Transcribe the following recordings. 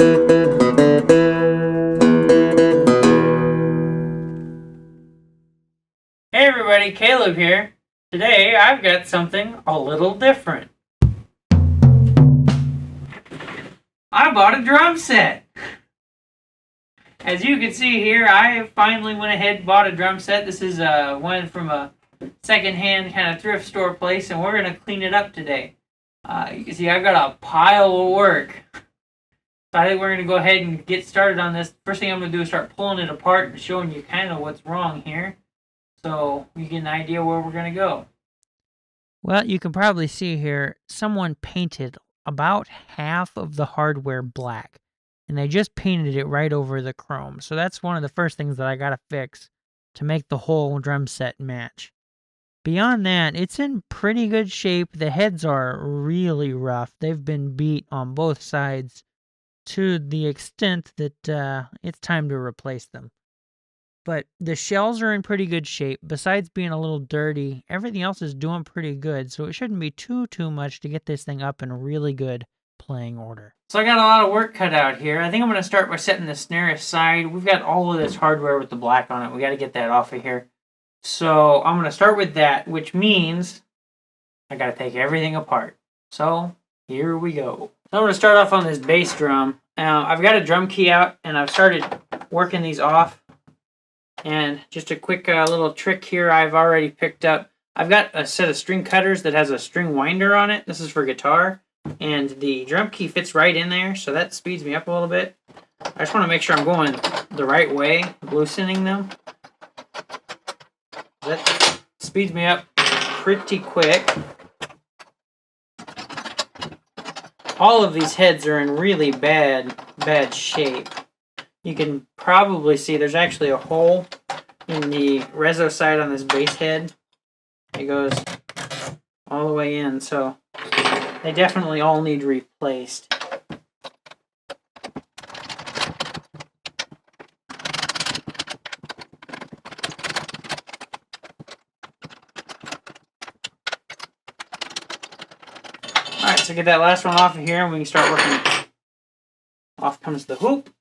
Hey everybody, Caleb here. Today I've got something a little different. I bought a drum set. As you can see here, I finally went ahead and bought a drum set. This is one from a secondhand kind of thrift store place, and we're going to clean it up today. You can see I've got a pile of work. So I think we're going to go ahead and get started on this. First thing I'm going to do is start pulling it apart and showing you kind of what's wrong here, so you get an idea where we're going to go. Well, you can probably see here, someone painted about half of the hardware black, and they just painted it right over the chrome. So that's one of the first things that I gotta fix to make the whole drum set match. Beyond that, it's in pretty good shape. The heads are really rough. They've been beat on both sides to the extent that it's time to replace them. But the shells are in pretty good shape. Besides being a little dirty, everything else is doing pretty good, so it shouldn't be too much to get this thing up in really good playing order. So I got a lot of work cut out here. I think I'm going to start by setting the snare aside. We've got all of this hardware with the black on it. We got to get that off of here. So I'm going to start with that, which means I got to take everything apart. So here we go. So I'm going to start off on this bass drum. I've got a drum key out, and I've started working these off. And just a quick little trick here I've already picked up. I've got a set of string cutters that has a string winder on it. This is for guitar. And the drum key fits right in there, so that speeds me up a little bit. I just want to make sure I'm going the right way, loosening them. That speeds me up pretty quick. All of these heads are in really bad shape. You can probably see there's actually a hole in the reso side on this bass head. It goes all the way in, so they definitely all need replaced. Alright, so get that last one off of here and we can start working. Off comes the hoop.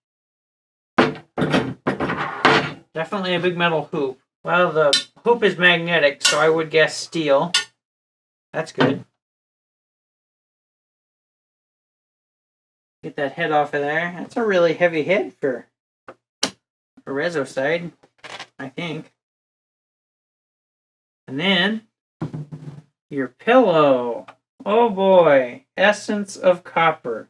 Definitely a big metal hoop. Well, the hoop is magnetic, so I would guess steel. That's good. Get that head off of there. That's a really heavy head for a reso side, I think. And then your pillow. Oh boy, essence of copper.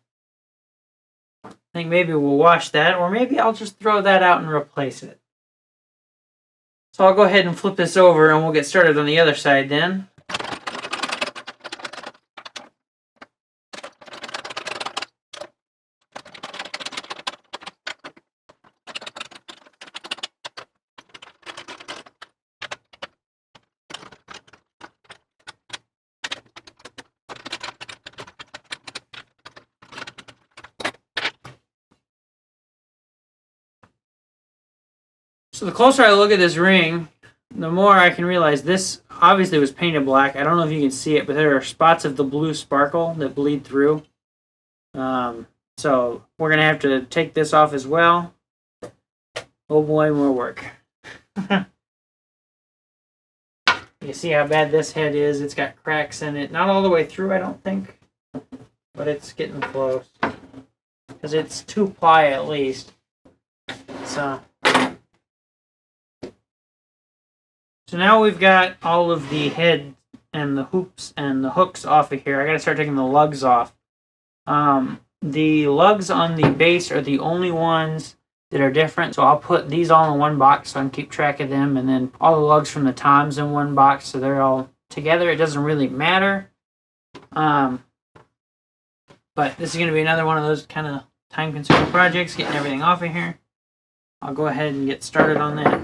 I think maybe we'll wash that, or maybe I'll just throw that out and replace it. So I'll go ahead and flip this over and we'll get started on the other side then. So the closer I look at this ring, the more I can realize this obviously was painted black. I don't know if you can see it, but there are spots of the blue sparkle that bleed through. So we're going to have to take this off as well. Oh boy, more work. You see how bad this head is. It's got cracks in it. Not all the way through, I don't think. But it's getting close. Because it's 2-ply at least. So now we've got all of the head and the hoops and the hooks off of here. I got to start taking the lugs off. The lugs on the bass are the only ones that are different. So I'll put these all in one box so I can keep track of them. And then all the lugs from the toms in one box so they're all together. It doesn't really matter. But this is going to be another one of those kind of time-consuming projects, getting everything off of here. I'll go ahead and get started on that.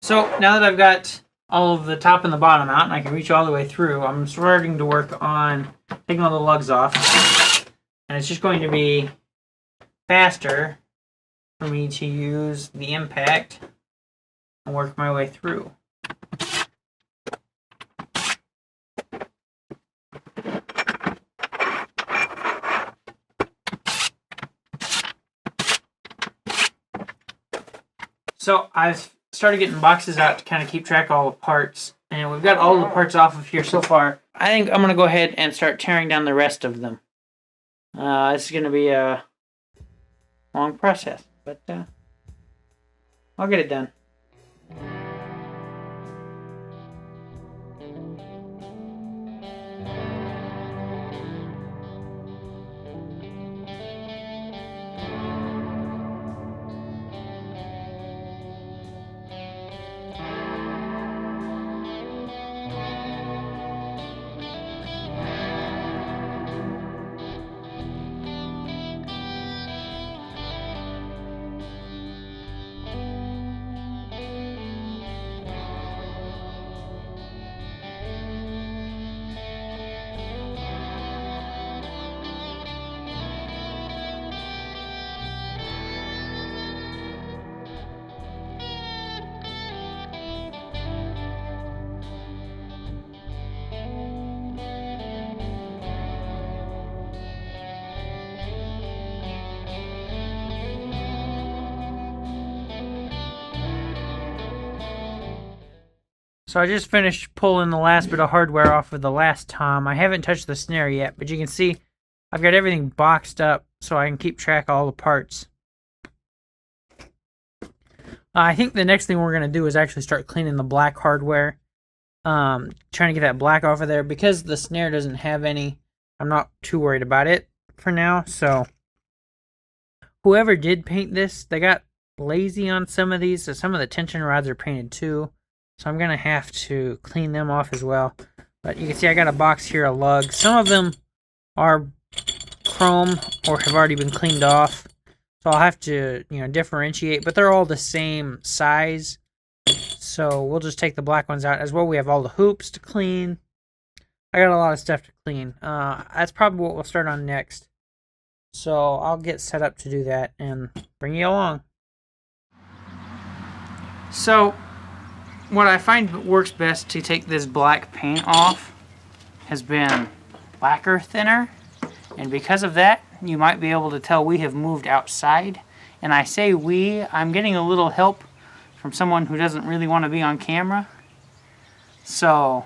So now that I've got all of the top and the bottom out and I can reach all the way through, I'm starting to work on taking all the lugs off. And it's just going to be faster for me to use the impact and work my way through. So I've started getting boxes out to kind of keep track of all the parts. And we've got all the parts off of here so far. I think I'm going to go ahead and start tearing down the rest of them. This is going to be a long process, but I'll get it done. So I just finished pulling the last bit of hardware off of the last tom. I haven't touched the snare yet, but you can see I've got everything boxed up so I can keep track of all the parts. I think the next thing we're going to do is actually start cleaning the black hardware. Trying to get that black off of there. Because the snare doesn't have any, I'm not too worried about it for now. So whoever did paint this, they got lazy on some of these. So some of the tension rods are painted too. So I'm going to have to clean them off as well. But you can see I got a box here of lugs. Some of them are chrome or have already been cleaned off. So I'll have to, differentiate. But they're all the same size. So we'll just take the black ones out. As well, we have all the hoops to clean. I got a lot of stuff to clean. That's probably what we'll start on next. So I'll get set up to do that and bring you along. So what I find works best to take this black paint off has been lacquer thinner, and because of that you might be able to tell we have moved outside. And I say we, I'm getting a little help from someone who doesn't really want to be on camera, so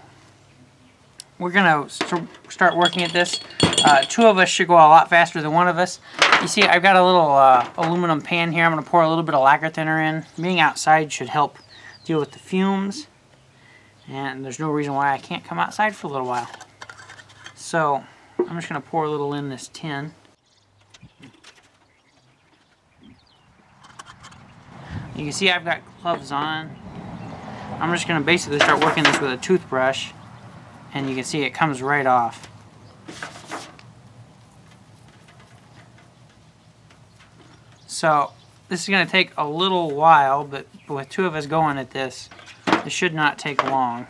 we're gonna start working at this. Two of us should go a lot faster than one of us. You see I've got a little aluminum pan here. I'm gonna pour a little bit of lacquer thinner in. Being outside should help deal with the fumes, and there's no reason why I can't come outside for a little while. So I'm just going to pour a little in this tin. You can see I've got gloves on. I'm just going to basically start working this with a toothbrush, and you can see it comes right off. So this is going to take a little while, but with two of us going at this, it should not take long.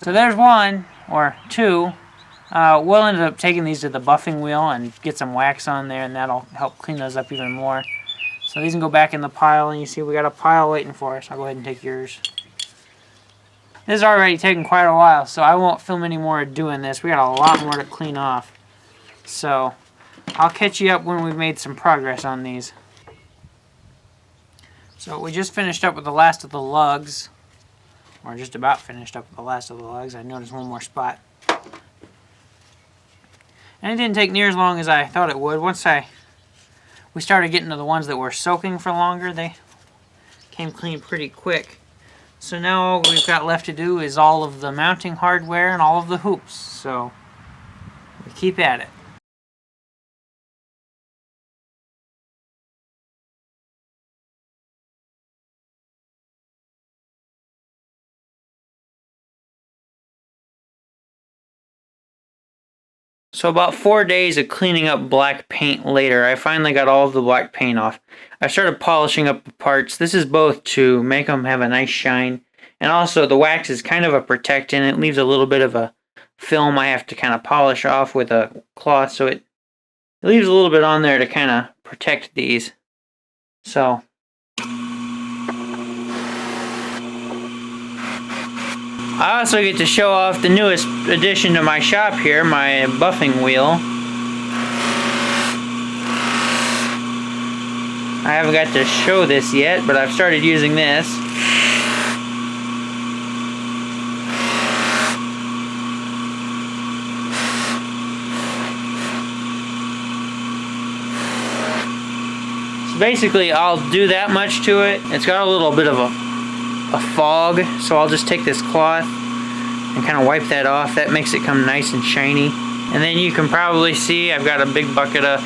So there's one, or two. We'll end up taking these to the buffing wheel and get some wax on there, and that'll help clean those up even more. So these can go back in the pile, and you see we got a pile waiting for us. I'll go ahead and take yours. This is already taking quite a while, so I won't film any more doing this. We got a lot more to clean off. So I'll catch you up when we've made some progress on these. So we just finished up with the last of the lugs. Or just about finished up with the last of the lugs. I noticed one more spot. And it didn't take near as long as I thought it would. Once we started getting to the ones that were soaking for longer, they came clean pretty quick. So now all we've got left to do is all of the mounting hardware and all of the hoops. So we keep at it. So about 4 days of cleaning up black paint later, I finally got all of the black paint off. I started polishing up the parts. This is both to make them have a nice shine, and also the wax is kind of a protectant. It leaves a little bit of a film I have to kind of polish off with a cloth, so it leaves a little bit on there to kind of protect these. So I also get to show off the newest addition to my shop here, my buffing wheel. I haven't got to show this yet, but I've started using this. So basically, I'll do that much to it. It's got a little bit of a fog, so I'll just take this cloth and kind of wipe that off. That makes it come nice and shiny. And then you can probably see I've got a big bucket of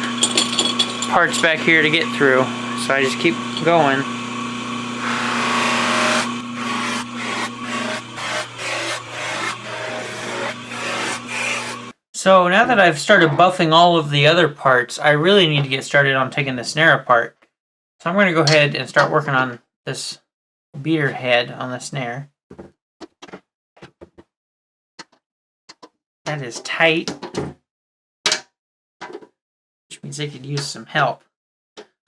parts back here to get through. So I just keep going. So now that I've started buffing all of the other parts, I really need to get started on taking the snare apart. So I'm going to go ahead and start working on this beater head on the snare. That is tight, which means they could use some help.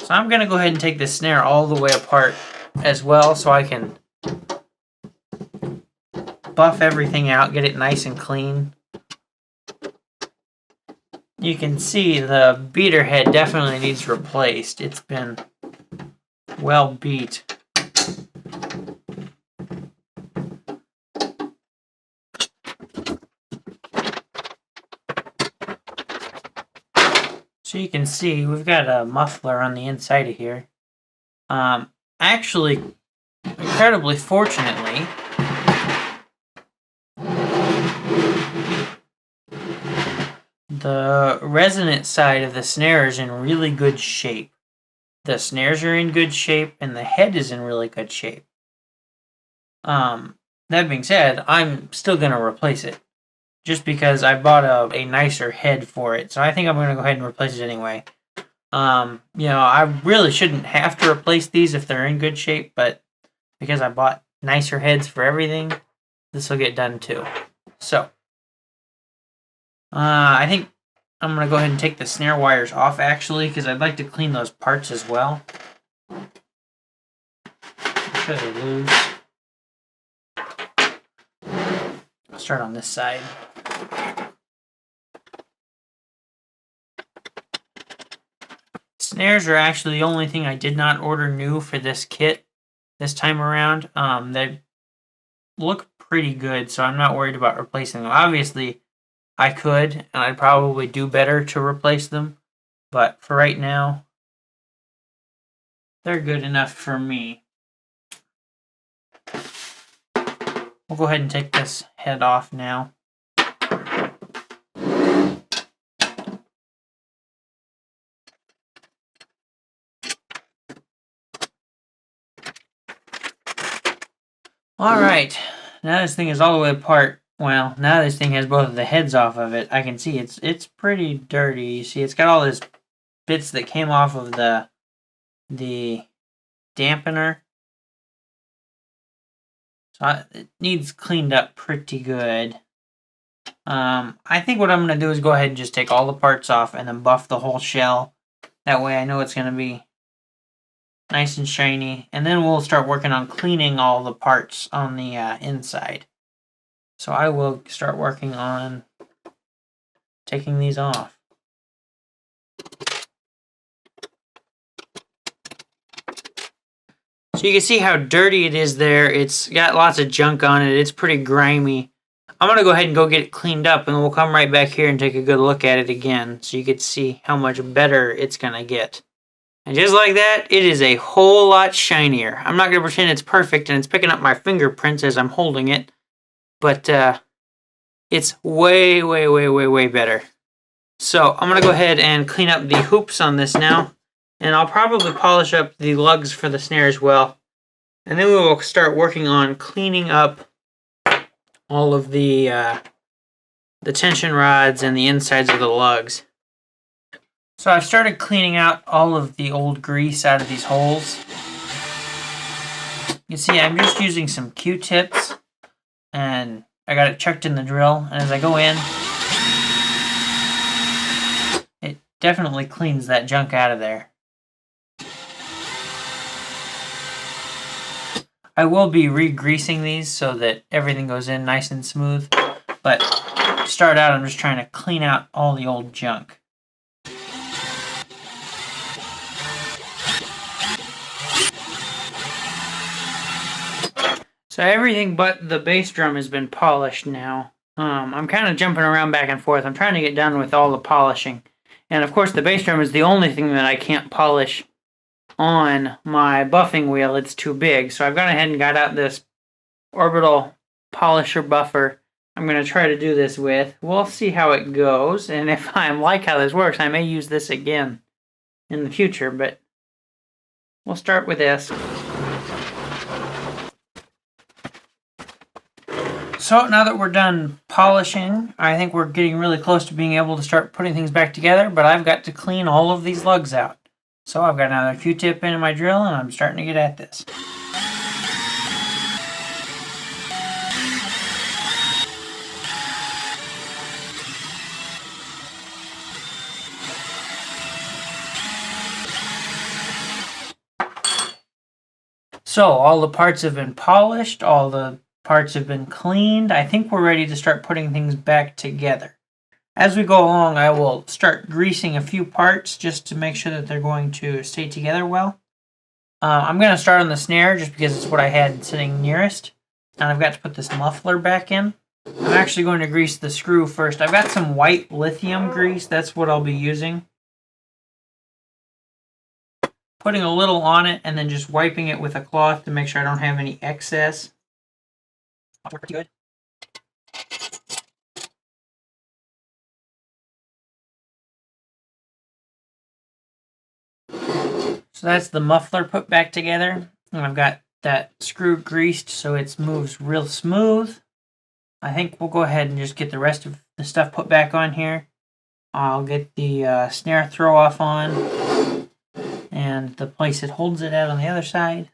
So I'm going to go ahead and take the snare all the way apart as well so I can buff everything out, get it nice and clean. You can see the beater head definitely needs replaced. It's been well beat. So you can see we've got a muffler on the inside of here. Actually, incredibly fortunately, the resonant side of the snare is in really good shape. The snares are in good shape, and the head is in really good shape. That being said, I'm still going to replace it, just because I bought a nicer head for it. So I think I'm going to go ahead and replace it anyway. I really shouldn't have to replace these if they're in good shape, but because I bought nicer heads for everything, this will get done too. So, I think I'm going to go ahead and take the snare wires off, actually, because I'd like to clean those parts as well. Make sure they're loose. I'll start on this side. Snares are actually the only thing I did not order new for this kit this time around. They look pretty good, so I'm not worried about replacing them. Obviously, I could, and I'd probably do better to replace them, but for right now, they're good enough for me. We'll go ahead and take this head off now. Alright, now this thing is all the way apart. Well, now this thing has both of the heads off of it. I can see it's pretty dirty. You see, it's got all these bits that came off of the dampener. So it needs cleaned up pretty good. I think what I'm going to do is go ahead and just take all the parts off and then buff the whole shell. That way I know it's going to be nice and shiny. And then we'll start working on cleaning all the parts on the inside. So I will start working on taking these off. So you can see how dirty it is there. It's got lots of junk on it. It's pretty grimy. I'm going to go ahead and go get it cleaned up, and we'll come right back here and take a good look at it again so you can see how much better it's going to get. And just like that, it is a whole lot shinier. I'm not going to pretend it's perfect, and it's picking up my fingerprints as I'm holding it, but it's way, way, way, way, way better. So I'm going to go ahead and clean up the hoops on this now, and I'll probably polish up the lugs for the snare as well. And then we will start working on cleaning up all of the tension rods and the insides of the lugs. So I've started cleaning out all of the old grease out of these holes. You see, I'm just using some Q-tips, and I got it chucked in the drill, and as I go in, it definitely cleans that junk out of there. I will be re-greasing these so that everything goes in nice and smooth. But to start out, I'm just trying to clean out all the old junk. So everything but the bass drum has been polished now. I'm kind of jumping around back and forth. I'm trying to get done with all the polishing. And of course the bass drum is the only thing that I can't polish on my buffing wheel. It's too big. So I've gone ahead and got out this orbital polisher buffer I'm going to try to do this with. We'll see how it goes. And if I like how this works, I may use this again in the future. But we'll start with this. So now that we're done polishing, I think we're getting really close to being able to start putting things back together, but I've got to clean all of these lugs out. So I've got another Q-tip in my drill and I'm starting to get at this. So all the parts have been polished, all the parts have been cleaned. I think we're ready to start putting things back together. As we go along, I will start greasing a few parts just to make sure that they're going to stay together well. I'm going to start on the snare just because it's what I had sitting nearest. And I've got to put this muffler back in. I'm actually going to grease the screw first. I've got some white lithium grease. That's what I'll be using. Putting a little on it and then just wiping it with a cloth to make sure I don't have any excess. Works pretty good. So that's the muffler put back together. And I've got that screw greased so it moves real smooth. I think we'll go ahead and just get the rest of the stuff put back on here. I'll get the snare throw off on and the place it holds it at on the other side.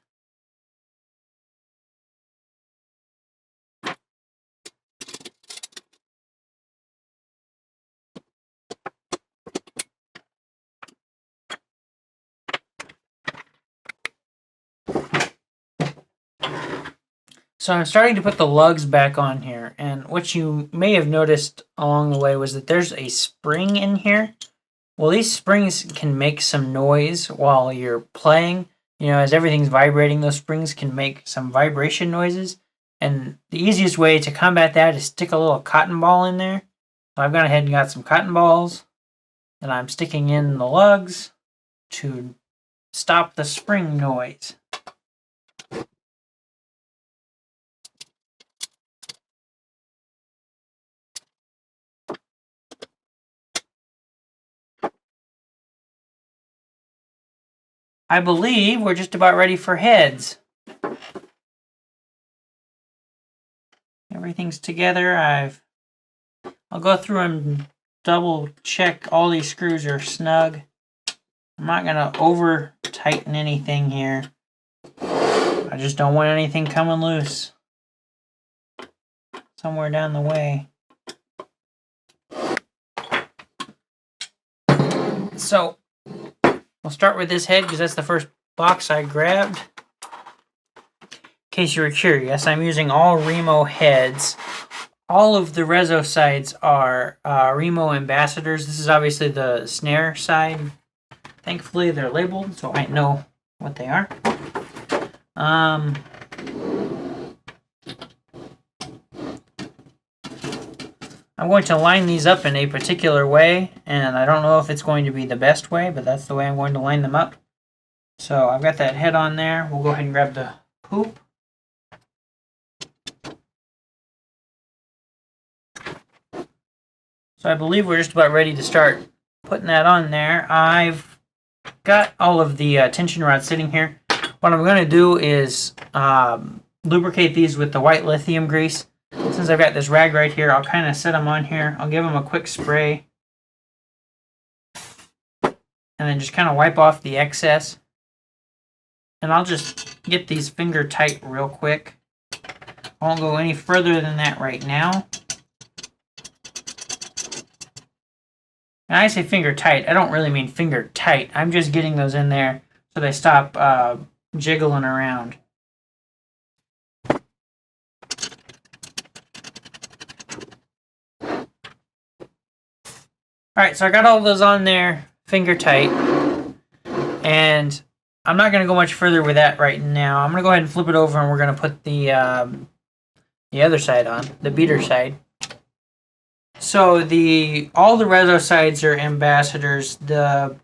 So I'm starting to put the lugs back on here, and what you may have noticed along the way was that there's a spring in here. Well, these springs can make some noise while you're playing. You know, as everything's vibrating, those springs can make some vibration noises. And the easiest way to combat that is stick a little cotton ball in there. So I've gone ahead and got some cotton balls that I'm sticking in the lugs to stop the spring noise. I believe we're just about ready for heads. Everything's together. I'll go through and double check all these screws are snug. I'm not gonna over tighten anything here. I just don't want anything coming loose somewhere down the way. So we'll start with this head because that's the first box I grabbed. In case you were curious, I'm using all Remo heads. All of the Rezo sides are Remo ambassadors. This is obviously the snare side. Thankfully, they're labeled, so I know what they are. I'm going to line these up in a particular way, and I don't know if it's going to be the best way, but that's the way I'm going to line them up. So I've got that head on there. We'll go ahead and grab the hoop. So I believe we're just about ready to start putting that on there. I've got all of the tension rods sitting here. What I'm going to do is lubricate these with the white lithium grease. Since I've got this rag right here, I'll kind of set them on here. I'll give them a quick spray. And then just kind of wipe off the excess. And I'll just get these finger tight real quick. I won't go any further than that right now. And I say finger tight, I don't really mean finger tight. I'm just getting those in there so they stop jiggling around. Alright, so I got all those on there finger tight. And I'm not going to go much further with that right now. I'm going to go ahead and flip it over and we're going to put the other side on, the beater side. So all the reso sides are ambassadors. The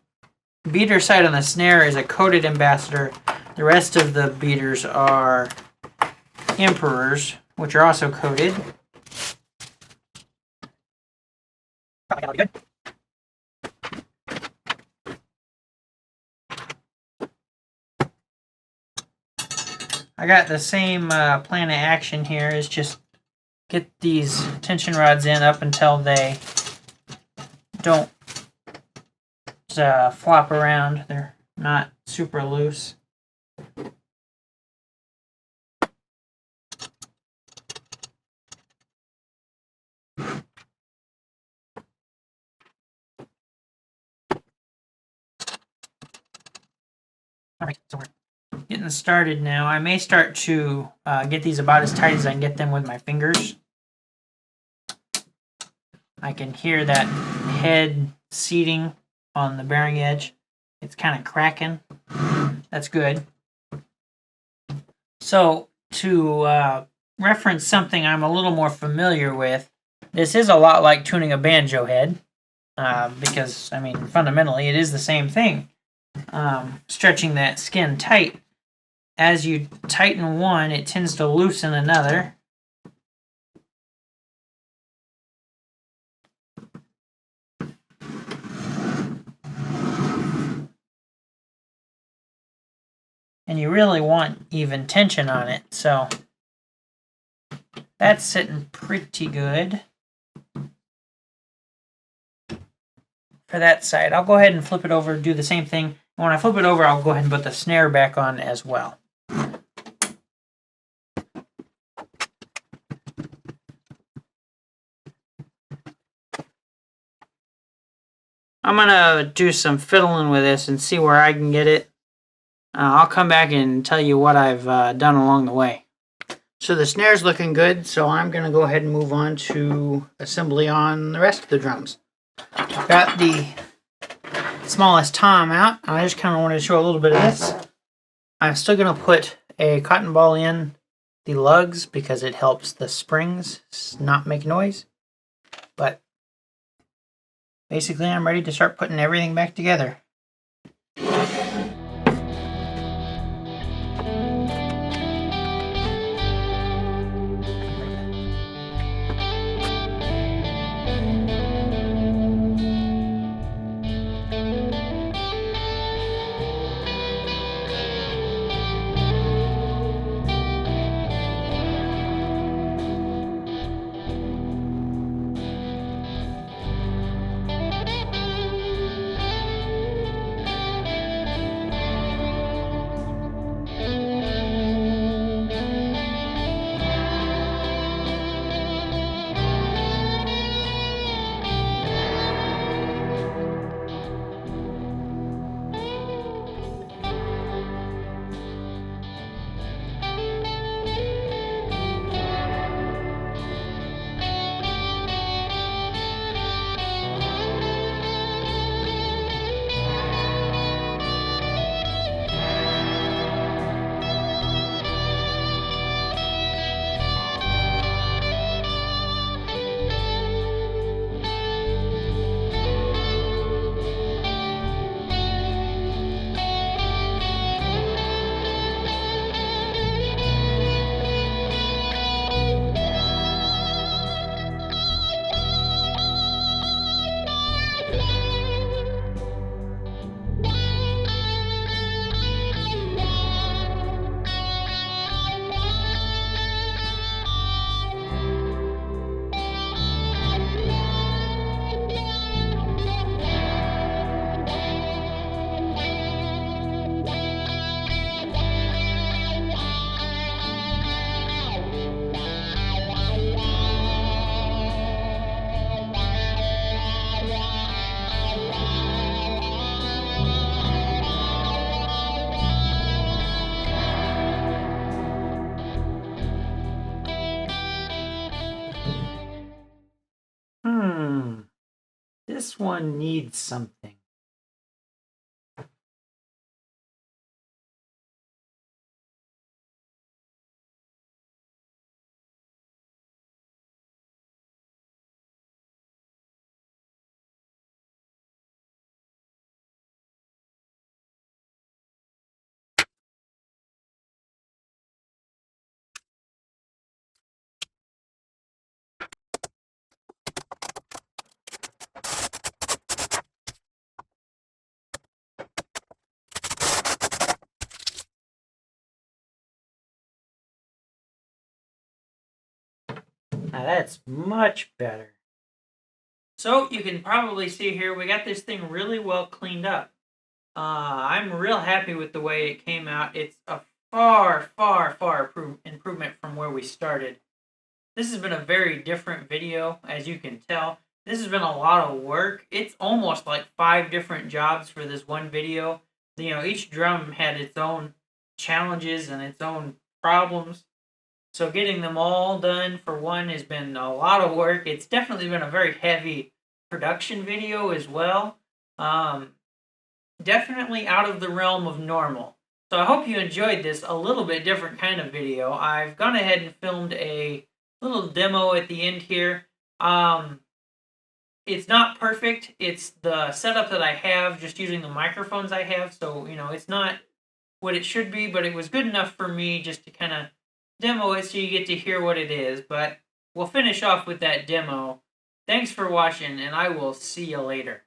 beater side on the snare is a coated ambassador. The rest of the beaters are emperors, which are also coated. Probably gotta be good. I got the same plan of action here, is just get these tension rods in up until they don't flop around. They're not super loose. Alright, so we're getting started now. I may start to get these about as tight as I can get them with my fingers. I can hear that head seating on the bearing edge. It's kind of cracking. That's good. So to reference something I'm a little more familiar with, this is a lot like tuning a banjo head, because, I mean, fundamentally it is the same thing. Stretching that skin tight. As you tighten one, it tends to loosen another. And you really want even tension on it, so that's sitting pretty good for that side. I'll go ahead and flip it over, do the same thing. And when I flip it over, I'll go ahead and put the snare back on as well. I'm gonna do some fiddling with this and see where I can get it. I'll come back and tell you what I've done along the way. So the snare's looking good, so I'm gonna go ahead and move on to assembly on the rest of the drums. I've got the smallest tom out. I just kind of wanted to show a little bit of this. I'm still gonna put a cotton ball in the lugs because it helps the springs not make noise. But basically, I'm ready to start putting everything back together. this one needs something. Now that's much better. So you can probably see here, we got this thing really well cleaned up. I'm real happy with the way it came out. It's a far, far, far improvement from where we started. This has been a very different video, as you can tell. This has been a lot of work. It's almost like 5 different jobs for this one video. You know, each drum had its own challenges and its own problems. So getting them all done for one has been a lot of work. It's definitely been a very heavy production video as well. Definitely out of the realm of normal. So I hope you enjoyed this a little bit different kind of video. I've gone ahead and filmed a little demo at the end here. It's not perfect. It's the setup that I have, just using the microphones I have. So, you know, it's not what it should be, but it was good enough for me just to kind of demo it so you get to hear what it is. But we'll finish off with that demo. Thanks for watching, and I will see you later.